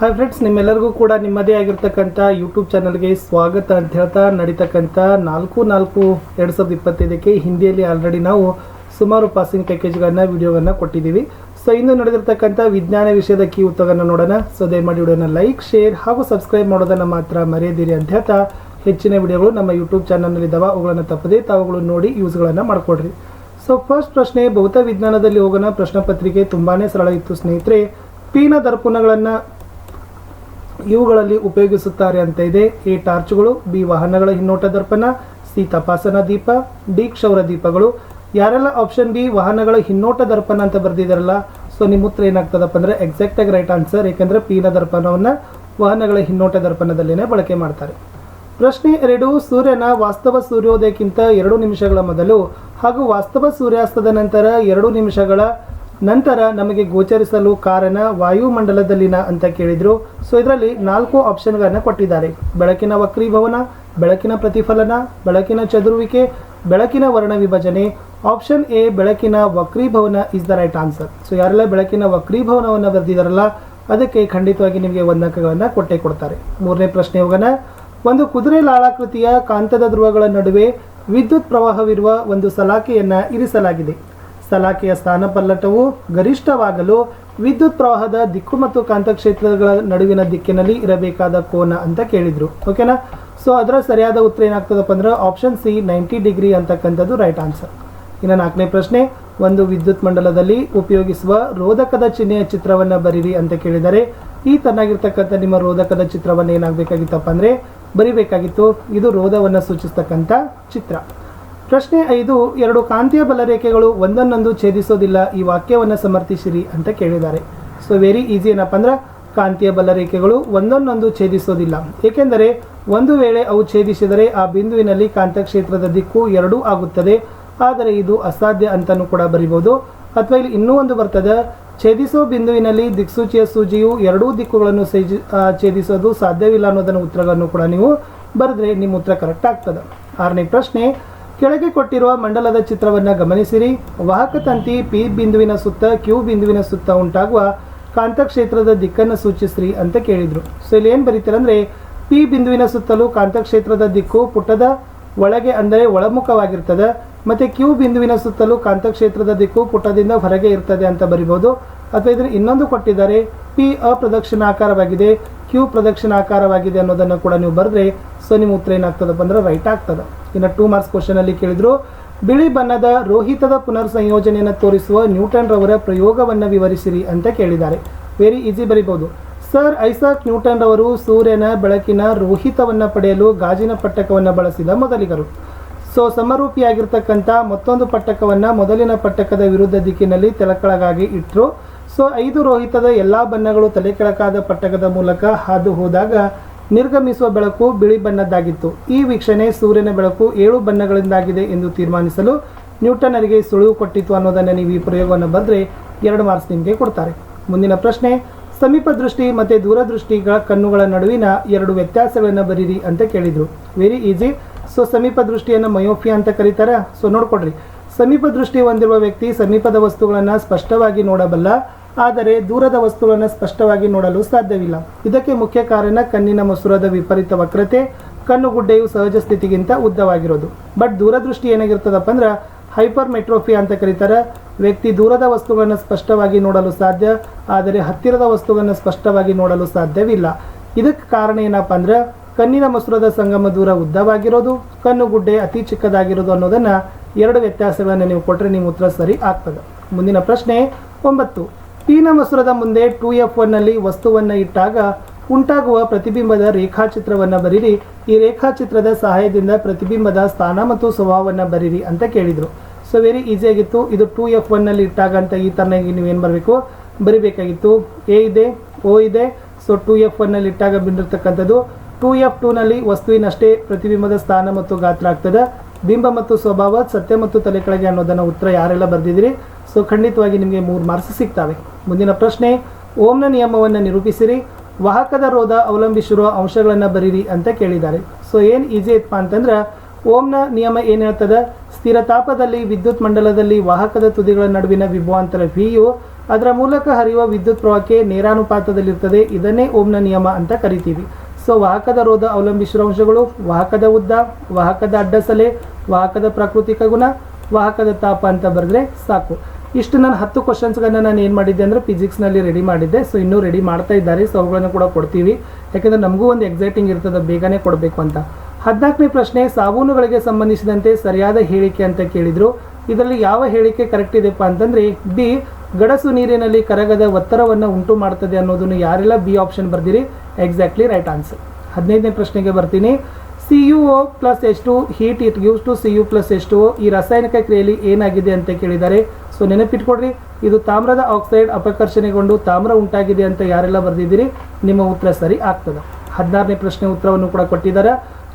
Hi friends, ನಿಮ್ಮೆಲ್ಲರಿಗೂ ಕೂಡ ನಿಮ್ಮದೇ ಆಗಿರ್ತಕ್ಕಂಥ ಯೂಟ್ಯೂಬ್ ಚಾನಲ್ಗೆ ಸ್ವಾಗತ ಅಂತ ಹೇಳ್ತಾ ನಡೀತಕ್ಕಂಥ 4/4/2025ಕ್ಕೆ ಹಿಂದಿಯಲ್ಲಿ ಆಲ್ರೆಡಿ ನಾವು ಸುಮಾರು ಪಾಸಿಂಗ್ ಪ್ಯಾಕೇಜ್ಗಳನ್ನು ವಿಡಿಯೋವನ್ನು ಕೊಟ್ಟಿದ್ದೀವಿ. ಸೊ ಇಂದು ನಡೆದಿರ್ತಕ್ಕಂಥ ವಿಜ್ಞಾನ ವಿಷಯದ ಕೀ ಉತ್ತರವನ್ನು ನೋಡೋಣ. ಸೊ ದಯಮಾಡಿ ವಿಡಿಯೋನ ಲೈಕ್, ಶೇರ್ ಹಾಗೂ ಸಬ್ಸ್ಕ್ರೈಬ್ ಮಾಡೋದನ್ನು ಮಾತ್ರ ಮರೆಯದಿರಿ ಅಂತ ಹೇಳ್ತಾ ಹೆಚ್ಚಿನ ವಿಡಿಯೋಗಳು ನಮ್ಮ ಯೂಟ್ಯೂಬ್ ಚಾನಲ್ನಲ್ಲಿದ್ದಾವೆ, ಅವುಗಳನ್ನು ತಪ್ಪದೇ ತಾವುಗಳು ನೋಡಿ ಯೂಸ್ಗಳನ್ನು ಮಾಡಿಕೊಡ್ರಿ. ಸೊ ಫಸ್ಟ್ ಪ್ರಶ್ನೆ, ಭೌತ ವಿಜ್ಞಾನದಲ್ಲಿ ಹೋಗೋಣ. ಪ್ರಶ್ನೆ ಪತ್ರಿಕೆ ತುಂಬಾ ಸರಳ ಇತ್ತು ಸ್ನೇಹಿತರೆ. ಪಿನ ದರ್ಪಣಗಳನ್ನು ಇವುಗಳಲ್ಲಿ ಉಪಯೋಗಿಸುತ್ತಾರೆ ಅಂತ ಇದೆ. ಎ ಟಾರ್ಚ್ಗಳು, ಬಿ ವಾಹನಗಳ ಹಿನ್ನೋಟ ದರ್ಪಣ, ಸಿ ತಪಾಸಣಾ ದೀಪ, ಡಿ ಕ್ಷೌರ ದೀಪಗಳು. ಯಾರೆಲ್ಲ ಆಪ್ಷನ್ ಬಿ ವಾಹನಗಳ ಹಿನ್ನೋಟ ದರ್ಪಣ ಅಂತ ಬರ್ದಿದಾರಲ್ಲ, ಸೊ ನಿಮ್ಮ ಉತ್ತರ ಏನಾಗ್ತದಪ್ಪ ಅಂದರೆ ಎಕ್ಸಾಕ್ಟಾಗಿ ರೈಟ್ ಆನ್ಸರ್. ಯಾಕೆಂದರೆ ಪಿನ ದರ್ಪಣವನ್ನು ವಾಹನಗಳ ಹಿನ್ನೋಟ ದರ್ಪಣದಲ್ಲಿನೇ ಬಳಕೆ ಮಾಡ್ತಾರೆ. ಪ್ರಶ್ನೆ 2, ಸೂರ್ಯನ ವಾಸ್ತವ ಸೂರ್ಯೋದಯಕ್ಕಿಂತ 2 ನಿಮಿಷಗಳ ಮೊದಲು ಹಾಗೂ ವಾಸ್ತವ ಸೂರ್ಯಾಸ್ತದ ನಂತರ 2 ನಿಮಿಷಗಳ ನಂತರ ನಮಗೆ ಗೋಚರಿಸಲು ಕಾರಣ ವಾಯುಮಂಡಲದಲ್ಲಿನ ಅಂತ ಕೇಳಿದರು. ಸೊ ಇದರಲ್ಲಿ 4 ಆಪ್ಷನ್ಗಳನ್ನು ಕೊಟ್ಟಿದ್ದಾರೆ. ಬೆಳಕಿನ ವಕ್ರೀಭವನ, ಬೆಳಕಿನ ಪ್ರತಿಫಲನ, ಬೆಳಕಿನ ಚದುರುವಿಕೆ, ಬೆಳಕಿನ ವರ್ಣ ವಿಭಜನೆ. ಆಪ್ಷನ್ ಎ ಬೆಳಕಿನ ವಕ್ರೀಭವನ is the right answer. So ಯಾರೆಲ್ಲ ಬೆಳಕಿನ ವಕ್ರೀಭವನವನ್ನು ಬರೆದಿದ್ದಾರಲ್ಲ ಅದಕ್ಕೆ ಖಂಡಿತವಾಗಿ ನಿಮಗೆ 1 ಅಂಕಗಳನ್ನು ಕೊಟ್ಟೇ ಕೊಡ್ತಾರೆ. 3ನೇ ಪ್ರಶ್ನೆ ಹೋಗೋಣ. ಒಂದು ಕುದುರೆ ಲಾಳಾಕೃತಿಯ ಕಾಂತದ ಧ್ರುವಗಳ ನಡುವೆ ವಿದ್ಯುತ್ ಪ್ರವಾಹವಿರುವ ಒಂದು ಸಲಾಕೆಯನ್ನು ಇರಿಸಲಾಗಿದೆ. ಸಲಾಕೆಯ ಸ್ಥಾನಪಲ್ಲಟವು ಗರಿಷ್ಠವಾಗಲು ವಿದ್ಯುತ್ ಪ್ರವಾಹದ ದಿಕ್ಕು ಮತ್ತು ಕಾಂತಕ್ಷೇತ್ರಗಳ ನಡುವಿನ ದಿಕ್ಕಿನಲ್ಲಿ ಇರಬೇಕಾದ ಕೋನ ಅಂತ ಕೇಳಿದರು. ಓಕೆನಾ? ಸೊ ಅದರ ಸರಿಯಾದ ಉತ್ತರ ಏನಾಗ್ತದಪ್ಪ ಅಂದ್ರೆ ಆಪ್ಷನ್ ಸಿ 90 ಡಿಗ್ರಿ ಅಂತಕ್ಕಂಥದ್ದು ರೈಟ್ ಆನ್ಸರ್. ಇನ್ನು 4ನೇ ಪ್ರಶ್ನೆ, ಒಂದು ವಿದ್ಯುತ್ ಮಂಡಲದಲ್ಲಿ ಉಪಯೋಗಿಸುವ ರೋಧಕದ ಚಿಹ್ನೆಯ ಚಿತ್ರವನ್ನು ಬರೀರಿ ಅಂತ ಕೇಳಿದರೆ ಈ ತನ್ನಾಗಿರ್ತಕ್ಕಂಥ ನಿಮ್ಮ ರೋಧಕದ ಚಿತ್ರವನ್ನು ಏನಾಗಬೇಕಾಗಿತ್ತಪ್ಪ ಅಂದರೆ ಬರಿಬೇಕಾಗಿತ್ತು. ಇದು ರೋಧವನ್ನು ಸೂಚಿಸ್ತಕ್ಕಂಥ ಚಿತ್ರ. ಪ್ರಶ್ನೆ 5, 2 ಕಾಂತೀಯ ಬಲರೇಖೆಗಳು ಒಂದನ್ನೊಂದು ಛೇದಿಸೋದಿಲ್ಲ, ಈ ವಾಕ್ಯವನ್ನು ಸಮರ್ಥಿಸಿರಿ ಅಂತ ಕೇಳಿದ್ದಾರೆ. So very easy. ಏನಪ್ಪ ಅಂದ್ರೆ ಕಾಂತೀಯ ಬಲರೇಖೆಗಳು ಒಂದನ್ನೊಂದು ಛೇದಿಸೋದಿಲ್ಲ, ಏಕೆಂದರೆ ಒಂದು ವೇಳೆ ಅವು ಛೇದಿಸಿದರೆ ಆ ಬಿಂದುವಿನಲ್ಲಿ ಕಾಂತಕ್ಷೇತ್ರದ ದಿಕ್ಕು 2 ಆಗುತ್ತದೆ. ಆದರೆ ಇದು ಅಸಾಧ್ಯ ಅಂತಲೂ ಕೂಡ ಬರಿಬೋದು. ಅಥವಾ ಇಲ್ಲಿ ಇನ್ನೂ ಒಂದು ಬರ್ತದೆ, ಛೇದಿಸೋ ಬಿಂದುವಿನಲ್ಲಿ ದಿಕ್ಸೂಚಿಯ ಸೂಜಿಯು 2 ದಿಕ್ಕುಗಳನ್ನು ಛೇದಿಸೋದು ಸಾಧ್ಯವಿಲ್ಲ ಅನ್ನೋದನ್ನು ಉತ್ತರಗಳನ್ನು ಕೂಡ ನೀವು ಬರೆದ್ರೆ ನಿಮ್ಮ ಉತ್ತರ ಕರೆಕ್ಟ್ ಆಗ್ತದೆ. 6ನೇ ಪ್ರಶ್ನೆ, ಕೆಳಗೆ ಕೊಟ್ಟಿರುವ ಮಂಡಲದ ಚಿತ್ರವನ್ನು ಗಮನಿಸಿರಿ. ವಾಹಕ ತಂತಿ ಪಿ ಬಿಂದುವಿನ ಸುತ್ತ ಕ್ಯೂ ಬಿಂದುವಿನ ಸುತ್ತ ಉಂಟಾಗುವ ಕಾಂತಕ್ಷೇತ್ರದ ದಿಕ್ಕನ್ನು ಸೂಚಿಸ್ರಿ ಅಂತ ಕೇಳಿದರು. ಸೊ ಇಲ್ಲಿ ಏನು ಬರೀತೀರಂದರೆ ಪಿ ಬಿಂದುವಿನ ಸುತ್ತಲೂ ಕಾಂತಕ್ಷೇತ್ರದ ದಿಕ್ಕು ಪುಟದ ಒಳಗೆ ಅಂದರೆ ಒಳಮುಖವಾಗಿರ್ತದೆ, ಮತ್ತು ಕ್ಯೂ ಬಿಂದುವಿನ ಸುತ್ತಲೂ ಕಾಂತಕ್ಷೇತ್ರದ ದಿಕ್ಕು ಪುಟದಿಂದ ಹೊರಗೆ ಇರ್ತದೆ ಅಂತ ಬರಿಬೋದು. ಅಥವಾ ಇದನ್ನು ಇನ್ನೊಂದು ಕೊಟ್ಟಿದ್ದಾರೆ, ಪಿ ಅಪ್ರದಕ್ಷಿಣಾಕಾರವಾಗಿದೆ, ಕ್ಯೂ ಪ್ರದಕ್ಷಿಣಾಕಾರವಾಗಿದೆ ಅನ್ನೋದನ್ನು ಕೂಡ ನೀವು ಬರೆದ್ರೆ ಸೊ ನಿಮ್ಮ ಉತ್ತರ ಏನಾಗ್ತದಪ್ಪ ಅಂದ್ರೆ ರೈಟ್ ಆಗ್ತದೆ. ಇನ್ನು 2 ಮಾರ್ಕ್ಸ್ ಕ್ವಶನಲ್ಲಿ ಕೇಳಿದ್ರು, ಬಿಳಿ ಬಣ್ಣದ ರೋಹಿತದ ಪುನರ್ ಸಂಯೋಜನೆಯನ್ನು ತೋರಿಸುವ ನ್ಯೂಟನ್ ರವರ ಪ್ರಯೋಗವನ್ನು ವಿವರಿಸಿರಿ ಅಂತ ಕೇಳಿದ್ದಾರೆ. ವೆರಿ ಈಸಿ ಬರಿಬೋದು. ಸರ್ ಐಸಾಕ್ ನ್ಯೂಟನ್ ರವರು ಸೂರ್ಯನ ಬೆಳಕಿನ ರೋಹಿತವನ್ನು ಪಡೆಯಲು ಗಾಜಿನ ಪಟ್ಟಕವನ್ನು ಬಳಸಿದ ಮೊದಲಿಗರು. ಸೊ ಸಮರೂಪಿಯಾಗಿರ್ತಕ್ಕಂಥ ಮತ್ತೊಂದು ಪಟ್ಟಕವನ್ನು ಮೊದಲಿನ ಪಟ್ಟಕದ ವಿರುದ್ಧ ದಿಕ್ಕಿನಲ್ಲಿ ತಲೆಕೆಳಗಾಗಿ ಇಟ್ಟರು. ಸೊ 5 ರೋಹಿತದ ಎಲ್ಲ ಬಣ್ಣಗಳು ತಲೆಕೆಳಕಾದ ಪಟ್ಟಕದ ಮೂಲಕ ಹಾದು ಹೋದಾಗ ನಿರ್ಗಮಿಸುವ ಬೆಳಕು ಬಿಳಿ ಬಣ್ಣದ್ದಾಗಿತ್ತು. ಈ ವೀಕ್ಷಣೆ ಸೂರ್ಯನ ಬೆಳಕು 7 ಬಣ್ಣಗಳಿಂದಾಗಿದೆ ಎಂದು ತೀರ್ಮಾನಿಸಲು ನ್ಯೂಟನರಿಗೆ ಸುಳಿವು ಕೊಟ್ಟಿತು ಅನ್ನೋದನ್ನು ನೀವು ಈ ಪ್ರಯೋಗವನ್ನು ಬರೆದ್ರೆ 2 ಮಾರ್ಕ್ಸ್ ನಿಮಗೆ ಕೊಡ್ತಾರೆ. ಮುಂದಿನ ಪ್ರಶ್ನೆ, ಸಮೀಪ ದೃಷ್ಟಿ ಮತ್ತು ದೂರದೃಷ್ಟಿಗಳ ಕಣ್ಣುಗಳ ನಡುವಿನ 2 ವ್ಯತ್ಯಾಸಗಳನ್ನು ಬರೀರಿ ಅಂತ ಕೇಳಿದರು. Very easy. ಸೊ ಸಮೀಪ ದೃಷ್ಟಿಯನ್ನು ಮಯೋಫಿಯಾ ಅಂತ ಕರೀತಾರೆ. ಸೊ ನೋಡ್ಕೊಡ್ರಿ, ಸಮೀಪ ದೃಷ್ಟಿ ಹೊಂದಿರುವ ವ್ಯಕ್ತಿ ಸಮೀಪದ ವಸ್ತುಗಳನ್ನು ಸ್ಪಷ್ಟವಾಗಿ ನೋಡಬಲ್ಲ, ಆದರೆ ದೂರದ ವಸ್ತುಗಳನ್ನು ಸ್ಪಷ್ಟವಾಗಿ ನೋಡಲು ಸಾಧ್ಯವಿಲ್ಲ. ಇದಕ್ಕೆ ಮುಖ್ಯ ಕಾರಣ ಕಣ್ಣಿನ ಮಸೂರದ ವಿಪರೀತ ವಕ್ರತೆ, ಕಣ್ಣುಗುಡ್ಡೆಯು ಸಹಜ ಸ್ಥಿತಿಗಿಂತ ಉದ್ದವಾಗಿರೋದು. ಬಟ್ ದೂರದೃಷ್ಟಿ ಏನಾಗಿರ್ತದಪ್ಪ ಅಂದ್ರೆ ಹೈಪರ್ ಮೆಟ್ರೋಫಿಯಾ ಅಂತ ಕರೀತಾರೆ. ವ್ಯಕ್ತಿ ದೂರದ ವಸ್ತುಗಳನ್ನು ಸ್ಪಷ್ಟವಾಗಿ ನೋಡಲು ಸಾಧ್ಯ, ಆದರೆ ಹತ್ತಿರದ ವಸ್ತುಗಳನ್ನು ಸ್ಪಷ್ಟವಾಗಿ ನೋಡಲು ಸಾಧ್ಯವಿಲ್ಲ. ಇದಕ್ಕೆ ಕಾರಣ ಏನಪ್ಪ ಅಂದ್ರೆ ಕಣ್ಣಿನ ಮಸೂರದ ಸಂಗಮ ದೂರ ಉದ್ದವಾಗಿರೋದು, ಕಣ್ಣುಗುಡ್ಡೆ ಅತಿ ಚಿಕ್ಕದಾಗಿರೋದು ಅನ್ನೋದನ್ನು 2 ವ್ಯತ್ಯಾಸಗಳನ್ನು ನೀವು ಕೊಟ್ಟರೆ ನಿಮ್ಮ ಉತ್ತರ ಸರಿ ಆಗ್ತದೆ. ಮುಂದಿನ ಪ್ರಶ್ನೆ 9, ಪಿನ ಮಸೂರದ ಮುಂದೆ 2F1ನಲ್ಲಿ ವಸ್ತುವನ್ನು ಇಟ್ಟಾಗ ಉಂಟಾಗುವ ಪ್ರತಿಬಿಂಬದ ರೇಖಾಚಿತ್ರವನ್ನು ಬರೀರಿ. ಈ ರೇಖಾಚಿತ್ರದ ಸಹಾಯದಿಂದ ಪ್ರತಿಬಿಂಬದ ಸ್ಥಾನ ಮತ್ತು ಸ್ವಭಾವವನ್ನು ಬರೀರಿ ಅಂತ ಕೇಳಿದರು. ಸೊ ವೆರಿ ಈಸಿಯಾಗಿತ್ತು. ಇದು 2F1ನಲ್ಲಿ ಇಟ್ಟಾಗ ಅಂತ ಈ ಥರನಾಗಿ ನೀವೇನು ಬರಬೇಕು ಬರಿಬೇಕಾಗಿತ್ತು. ಎ ಇದೆ, ಓ ಇದೆ. ಸೊ 2F1ನಲ್ಲಿ ಇಟ್ಟಾಗ ಬಂದಿರತಕ್ಕಂಥದ್ದು 2F2ನಲ್ಲಿ ವಸ್ತುವಿನಷ್ಟೇ ಪ್ರತಿಬಿಂಬದ ಸ್ಥಾನ ಮತ್ತು ಗಾತ್ರ ಆಗ್ತದೆ. ಬಿಂಬ ಮತ್ತು ಸ್ವಭಾವ ಸತ್ಯ ಮತ್ತು ತಲೆ ಕೆಳಗೆ ಅನ್ನೋದನ್ನು ಉತ್ತರ ಯಾರೆಲ್ಲ ಬರೆದಿದ್ದೀರಿ ಸೊ ಖಂಡಿತವಾಗಿ ನಿಮಗೆ 3 ಮಾರ್ಕ್ಸ್ ಸಿಗ್ತವೆ. ಮುಂದಿನ ಪ್ರಶ್ನೆ, ಓಮ್ನ ನಿಯಮವನ್ನು ನಿರೂಪಿಸಿರಿ. ವಾಹಕದ ರೋಧ ಅವಲಂಬಿಸಿರುವ ಅಂಶಗಳನ್ನು ಬರೀರಿ ಅಂತ ಕೇಳಿದ್ದಾರೆ. ಸೊ ಏನು ಈಸಿ ಐತಪ್ಪ ಅಂತಂದ್ರೆ ಓಮ್ನ ನಿಯಮ ಏನು ಹೇಳ್ತದೆ, ಸ್ಥಿರ ತಾಪದಲ್ಲಿ ವಿದ್ಯುತ್ ಮಂಡಲದಲ್ಲಿ ವಾಹಕದ ತುದಿಗಳ ನಡುವಿನ ವಿಭವಾಂತರ ವಿಯು ಅದರ ಮೂಲಕ ಹರಿಯುವ ವಿದ್ಯುತ್ ಪ್ರವಾಹಕ್ಕೆ ನೇರಾನುಪಾತದಲ್ಲಿರ್ತದೆ. ಇದನ್ನೇ ಓಮ್ನ ನಿಯಮ ಅಂತ ಕರಿತೀವಿ. ಸೊ ವಾಹಕದ ರೋಧ ಅವಲಂಬಿಸಿರುವ ಅಂಶಗಳು: ವಾಹಕದ ಉದ್ದ, ವಾಹಕದ ಅಡ್ಡಸಲೆ, ವಾಹಕದ ಪ್ರಾಕೃತಿಕ ಗುಣ, ವಾಹಕದ ತಾಪ ಅಂತ ಬರೆದ್ರೆ ಸಾಕು. ಇಷ್ಟು ನಾನು 10 ಕ್ವಶನ್ಸ್ಗಳನ್ನ ನಾನು ಏನು ಮಾಡಿದ್ದೆ ಅಂದರೆ ಫಿಸಿಕ್ಸ್ನಲ್ಲಿ ರೆಡಿ ಮಾಡಿದ್ದೆ. ಸೊ ಇನ್ನೂ ರೆಡಿ ಮಾಡ್ತಾ ಇದ್ದಾರೆ. ಸೊ ಅವುಗಳನ್ನು ಕೂಡ ಕೊಡ್ತೀವಿ, ಯಾಕೆಂದರೆ ನಮಗೂ ಒಂದು ಎಕ್ಸೈಟಿಂಗ್ ಇರ್ತದೆ ಬೇಗನೆ ಕೊಡಬೇಕು ಅಂತ. 14ನೇ ಪ್ರಶ್ನೆ, ಸಾಬೂನುಗಳಿಗೆ ಸಂಬಂಧಿಸಿದಂತೆ ಸರಿಯಾದ ಹೇಳಿಕೆ ಅಂತ ಕೇಳಿದರು. ಇದರಲ್ಲಿ ಯಾವ ಹೇಳಿಕೆ ಕರೆಕ್ಟ್ ಇದೆಪ್ಪ ಅಂತಂದರೆ ಬಿ, ಗಡಸು ನೀರಿನಲ್ಲಿ ಕರಗದ ಒತ್ತಡವನ್ನು ಉಂಟು ಮಾಡ್ತದೆ ಅನ್ನೋದನ್ನು ಯಾರೆಲ್ಲ ಬಿ ಆಪ್ಷನ್ ಬರ್ದಿರಿ, ಎಕ್ಸಾಕ್ಟ್ಲಿ ರೈಟ್ ಆನ್ಸರ್. 15ನೇ ಪ್ರಶ್ನೆಗೆ ಬರ್ತೀನಿ. CuO plus H2 heat it gives to Cu plus H2O. ಈ ರಾಸಾಯನಿಕ ಕ್ರಿಯೆಯಲ್ಲಿ ಏನಾಗಿದೆ ಅಂತ ಕೇಳಿದ್ದಾರೆ. ಸೊ ನೆನಪಿಟ್ಕೊಡ್ರಿ, ಇದು ತಾಮ್ರದ ಆಕ್ಸೈಡ್ ಅಪಕರ್ಷಣೆಗೊಂಡು ತಾಮ್ರ ಉಂಟಾಗಿದೆ ಅಂತ ಯಾರೆಲ್ಲ ಬರೆದಿದ್ದೀರಿ, ನಿಮ್ಮ ಉತ್ತರ ಸರಿ ಆಗ್ತದೆ. 16ನೇ ಪ್ರಶ್ನೆ ಉತ್ತರವನ್ನು ಕೂಡ ಕೊಟ್ಟಿದ್ದಾರೆ.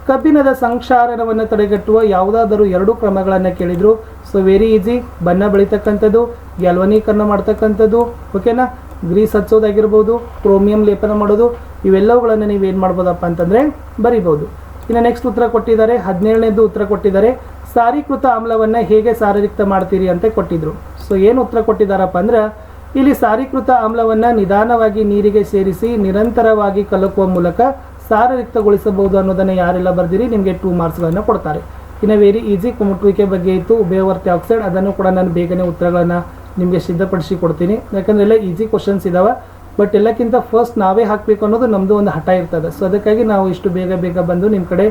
ಕಬ್ಬಿಣದ ಸಂಕ್ಷಾರಣವನ್ನು ತಡೆಗಟ್ಟುವ ಯಾವುದಾದರೂ 2 ಕ್ರಮಗಳನ್ನು ಕೇಳಿದರು. ಸೊ ವೆರಿ ಈಸಿ, ಬಣ್ಣ ಬೆಳೀತಕ್ಕಂಥದ್ದು, ಗ್ಯಾಲ್ವನೀಕರಣ ಮಾಡ್ತಕ್ಕಂಥದ್ದು, ಓಕೆನಾ, ಗ್ರೀಸ್ ಹಚ್ಚೋದಾಗಿರ್ಬೋದು, ಕ್ರೋಮಿಯಂ ಲೇಪನ ಮಾಡೋದು, ಇವೆಲ್ಲವುಗಳನ್ನು ನೀವೇನು ಮಾಡ್ಬೋದಪ್ಪ ಅಂತಂದರೆ ಬರಿಬೋದು. ಇನ್ನು ನೆಕ್ಸ್ಟ್ ಉತ್ತರ ಕೊಟ್ಟಿದ್ದಾರೆ. 17ನೇದು ಉತ್ತರ ಕೊಟ್ಟಿದ್ದಾರೆ. ಸಾರೀಕೃತ ಆಮ್ಲವನ್ನು ಹೇಗೆ ಸಾರಯುಕ್ತ ಮಾಡ್ತೀರಿ ಅಂತ ಕೊಟ್ಟಿದ್ರು. ಸೊ ಏನು ಉತ್ತರ ಕೊಟ್ಟಿದ್ದಾರಪ್ಪ ಅಂದ್ರೆ, ಇಲ್ಲಿ ಸಾರೀಕೃತ ಆಮ್ಲವನ್ನು ನಿಧಾನವಾಗಿ ನೀರಿಗೆ ಸೇರಿಸಿ ನಿರಂತರವಾಗಿ ಕಲಕುವ ಮೂಲಕ ಸಾರಯುಕ್ತಗೊಳಿಸಬಹುದು ಅನ್ನೋದನ್ನು ಯಾರೆಲ್ಲ ಬರ್ದಿರಿ, ನಿಮಗೆ 2 ಮಾರ್ಕ್ಸ್ಗಳನ್ನು ಕೊಡ್ತಾರೆ. ಇನ್ನು ವೆರಿ ಈಸಿ, ಕುಮುಟುವಿಕೆ ಬಗ್ಗೆ ಇತ್ತು, ಉಭಯವರ್ತಿ ಆಕ್ಸೈಡ್, ಅದನ್ನು ಕೂಡ ನಾನು ಬೇಗನೆ ಉತ್ತರಗಳನ್ನು ನಿಮಗೆ ಸಿದ್ಧಪಡಿಸಿ ಕೊಡ್ತೀನಿ. ಯಾಕಂದರೆ ಎಲ್ಲ ಈಸಿ ಕ್ವಶನ್ಸ್ ಇದ್ದಾವೆ. ಬಟ್ ಎಲ್ಲಕ್ಕಿಂತ ಫಸ್ಟ್ ನಾವೇ ಹಾಕಬೇಕು ಅನ್ನೋದು ನಮ್ಮದು ಒಂದು ಹಠ ಇರ್ತದೆ. ಸೊ ಅದಕ್ಕಾಗಿ ನಾವು ಇಷ್ಟು ಬೇಗ ಬಂದು ನಿಮ್ಮ ಕಡೆ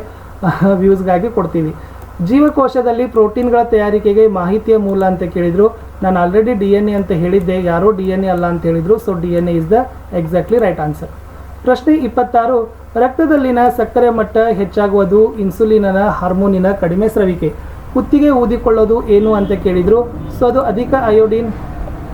ವ್ಯೂಸ್ಗಾಗಿ ಕೊಡ್ತೀವಿ. ಜೀವಕೋಶದಲ್ಲಿ ಪ್ರೋಟೀನ್ಗಳ ತಯಾರಿಕೆಗೆ ಮಾಹಿತಿಯ ಮೂಲ ಅಂತ ಕೇಳಿದರು. ನಾನು ಆಲ್ರೆಡಿ DNA ಅಂತ ಹೇಳಿದ್ದೆ, ಯಾರೋ DNA ಅಲ್ಲ ಅಂತ ಹೇಳಿದರು. So DNA is the exactly right answer. ಪ್ರಶ್ನೆ 26, ರಕ್ತದಲ್ಲಿನ ಸಕ್ಕರೆ ಮಟ್ಟ ಹೆಚ್ಚಾಗುವುದು ಇನ್ಸುಲಿನ್ನ ಹಾರ್ಮೋನಿನ ಕಡಿಮೆ ಸ್ರವಿಕೆ. ಕುತ್ತಿಗೆ ಊದಿಕೊಳ್ಳೋದು ಏನು ಅಂತ ಕೇಳಿದರು. ಸೊ ಅದು ಅಧಿಕ ಅಯೋಡಿನ್,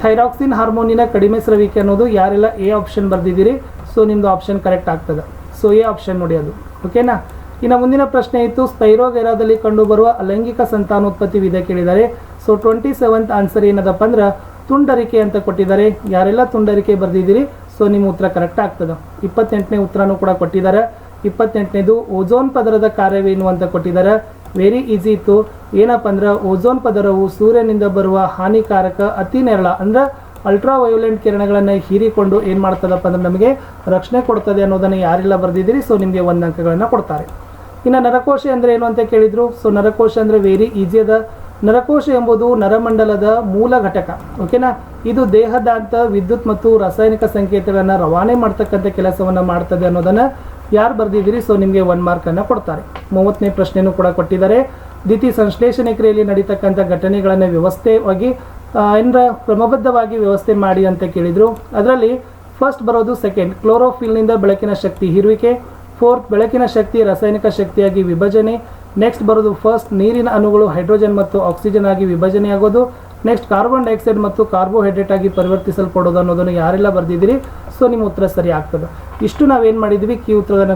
ಥೈರಾಕ್ಸಿನ್ ಹಾರ್ಮೋನಿನ ಕಡಿಮೆ ಸ್ರವಿಕೆ ಅನ್ನೋದು ಯಾರೆಲ್ಲ ಎ ಆಪ್ಷನ್ ಬರ್ದಿದ್ದೀರಿ, ಸೊ ನಿಮ್ಮದು ಆಪ್ಷನ್ ಕರೆಕ್ಟ್ ಆಗ್ತದೆ. ಸೊ ಎ ಆಪ್ಷನ್ ನೋಡಿ ಅದು, ಓಕೆನಾ. ಇನ್ನು ಮುಂದಿನ ಪ್ರಶ್ನೆ ಇತ್ತು, ಸ್ಪೈರೋಗೆರಾದಲ್ಲಿ ಕಂಡುಬರುವ ಅಲೈಂಗಿಕ ಸಂತಾನೋತ್ಪತ್ತಿ ವಿಧ ಕೇಳಿದ್ದಾರೆ. ಸೊ 27th ಆನ್ಸರ್ ಏನದಪ್ಪ ಅಂದ್ರೆ ತುಂಡರಿಕೆ ಅಂತ ಕೊಟ್ಟಿದ್ದಾರೆ. ಯಾರೆಲ್ಲ ತುಂಡರಿಕೆ ಬರ್ದಿದ್ದೀರಿ, ಸೊ ನಿಮ್ಮ ಉತ್ತರ ಕರೆಕ್ಟ್ ಆಗ್ತದೆ. 28ನೇ ಉತ್ತರನೂ ಕೂಡ ಕೊಟ್ಟಿದ್ದಾರೆ. 28ನೇದು ಓಝೋನ್ ಪದರದ ಕಾರ್ಯವೇನು ಅಂತ ಕೊಟ್ಟಿದ್ದಾರೆ. ವೆರಿ ಈಸಿ ಇತ್ತು. ಏನಪ್ಪ ಅಂದ್ರೆ ಓಝೋನ್ ಪದರವು ಸೂರ್ಯನಿಂದ ಬರುವ ಹಾನಿಕಾರಕ ಅತಿ ನೇರಳ ಅಂದ್ರೆ ಅಲ್ಟ್ರಾ ವಯೋಲೆಂಟ್ ಕಿರಣಗಳನ್ನು ಹೀರಿಕೊಂಡು ಏನು ಮಾಡ್ತದಪ್ಪ ಅಂದ್ರೆ ನಮಗೆ ರಕ್ಷಣೆ ಕೊಡ್ತದೆ ಅನ್ನೋದನ್ನು ಯಾರೆಲ್ಲ ಬರೆದಿದ್ದೀರಿ, ಸೊ ನಿಮಗೆ 1 ಅಂಕಗಳನ್ನು ಕೊಡ್ತಾರೆ. ಇನ್ನು ನರಕೋಶ ಅಂದರೆ ಏನು ಅಂತ ಕೇಳಿದರು. ಸೊ ನರಕೋಶ ಅಂದರೆ ವೆರಿ ಈಸಿ ಅದ. ನರಕೋಶ ಎಂಬುದು ನರಮಂಡಲದ ಮೂಲ ಘಟಕ, ಓಕೆನಾ. ಇದು ದೇಹದಾದ್ಯಂತ ವಿದ್ಯುತ್ ಮತ್ತು ರಾಸಾಯನಿಕ ಸಂಕೇತಗಳನ್ನು ರವಾನೆ ಮಾಡ್ತಕ್ಕಂಥ ಕೆಲಸವನ್ನು ಮಾಡ್ತದೆ ಅನ್ನೋದನ್ನು ಯಾರು ಬರೆದಿದ್ದೀರಿ, ಸೊ ನಿಮಗೆ 1 ಮಾರ್ಕನ್ನು ಕೊಡ್ತಾರೆ. 30ನೇ ಪ್ರಶ್ನೆಯೂ ಕೂಡ ಕೊಟ್ಟಿದ್ದಾರೆ. ದ್ವಿತೀಯ ಸಂಶ್ಲೇಷಣೆ ಕ್ರಿಯೆಯಲ್ಲಿ ನಡೀತಕ್ಕಂಥ ಘಟನೆಗಳನ್ನು ವ್ಯವಸ್ಥೆಯಾಗಿ ಕ್ರಮಬದ್ಧವಾಗಿ ವ್ಯವಸ್ಥೆ ಮಾಡಿ ಅಂತ ಕೇಳಿದರು. ಅದರಲ್ಲಿ ಫಸ್ಟ್ ಬರೋದು ಸೆಕೆಂಡ್, ಕ್ಲೋರೋಫಿಲ್ನಿಂದ ಬೆಳಕಿನ ಶಕ್ತಿ ಹೀರುವಿಕೆ. 4th, ಬೆಳಕಿನ ಶಕ್ತಿ ರಾಸಾಯನಿಕ ಶಕ್ತಿಯಾಗಿ ವಿಭಜನೆ. ನೆಕ್ಸ್ಟ್ ಬರೋದು ಫಸ್ಟ್, ನೀರಿನ ಅಣುಗಳು ಹೈಡ್ರೋಜನ್ ಮತ್ತು ಆಕ್ಸಿಜನ್ ಆಗಿ ವಿಭಜನೆಯಾಗೋದು. ನೆಕ್ಸ್ಟ್, ಕಾರ್ಬನ್ ಡೈಆಕ್ಸೈಡ್ ಮತ್ತು ಕಾರ್ಬೋಹೈಡ್ರೇಟ್ ಆಗಿ ಪರಿವರ್ತಿಸಲ್ಪಡೋದು ಅನ್ನೋದನ್ನು ಯಾರೆಲ್ಲ ಬರ್ದಿದ್ದೀರಿ, ಸೊ ನಿಮ್ಮ ಉತ್ತರ ಸರಿ ಆಗ್ತದೆ. ಇಷ್ಟು ನಾವೇನು ಮಾಡಿದ್ವಿ, ಕೀ ಉತ್ತರವನ್ನು